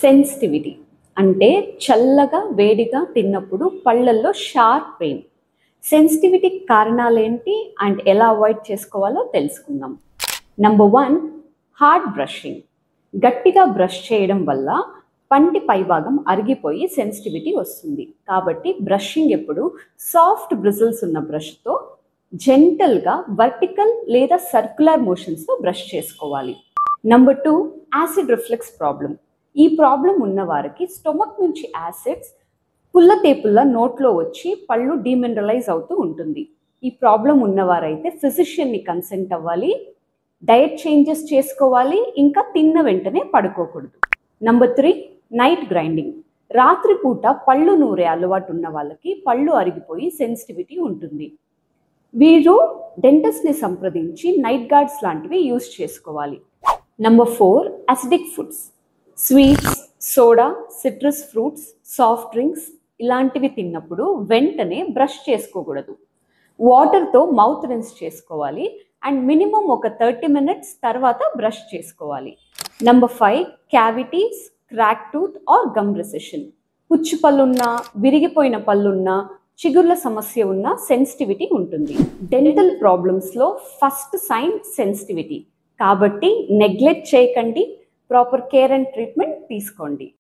Sensitivity అంటే చల్లగా వేడిగా తిన్నప్పుడు పళ్ళల్లో షార్ప్ పెయిన్. సెన్సిటివిటీకి కారణాలేంటి అండ్ ఎలా అవాయిడ్ చేసుకోవాలో తెలుసుకుందాం. Number 1, hard brushing. గట్టిగా బ్రష్ చేయడం వల్ల పంటి పైభాగం అరిగిపోయి సెన్సిటివిటీ వస్తుంది. కాబట్టి బ్రషింగ్ ఎప్పుడు సాఫ్ట్ బ్రిజిల్స్ ఉన్న బ్రష్తో జెంటల్గా వర్టికల్ లేదా సర్క్యులర్ మోషన్స్తో బ్రష్ చేసుకోవాలి. Number 2, acid reflex problem. ఈ ప్రాబ్లం ఉన్న వారికి స్టొమక్ నుంచి యాసిడ్స్ పుల్ల తేపుల్లా నోట్లో వచ్చి పళ్ళు డీమినరలైజ్ అవుతూ ఉంటుంది. ఈ ప్రాబ్లం ఉన్నవారైతే ఫిజిషియన్ని కన్సల్ట్ అవ్వాలి, డయట్ చేంజెస్ చేసుకోవాలి, ఇంకా తిన్న వెంటనే పడుకోకూడదు. Number 3, night grinding. రాత్రిపూట పళ్ళు నూరే అలవాటు ఉన్న వాళ్ళకి పళ్ళు అరిగిపోయి సెన్సిటివిటీ ఉంటుంది. వీరు డెంటిస్ట్ని సంప్రదించి నైట్ గార్డ్స్ లాంటివి యూజ్ చేసుకోవాలి. Number 4, acidic foods. Sweets, soda, citrus fruits, soft drinks ఇలాంటివి తిన్నప్పుడు వెంటనే బ్రష్ చేసుకోకూడదు. వాటర్తో మౌత్ రిన్స్ చేసుకోవాలి అండ్ మినిమం ఒక 30 minutes తర్వాత బ్రష్ చేసుకోవాలి. Number 5, cavities, crack tooth or gum recession. పుచ్చు పళ్ళున్నా, విరిగిపోయిన పళ్ళున్నా, చిగుర్ల సమస్య ఉన్న సెన్సిటివిటీ ఉంటుంది. డెంటల్ ప్రాబ్లమ్స్లో ఫస్ట్ సైన్ సెన్సిటివిటీ. కాబట్టి నెగ్లెక్ట్ చేయకండి, ప్రాపర్ కేర్ అండ్ ట్రీట్మెంట్ తీసుకోండి.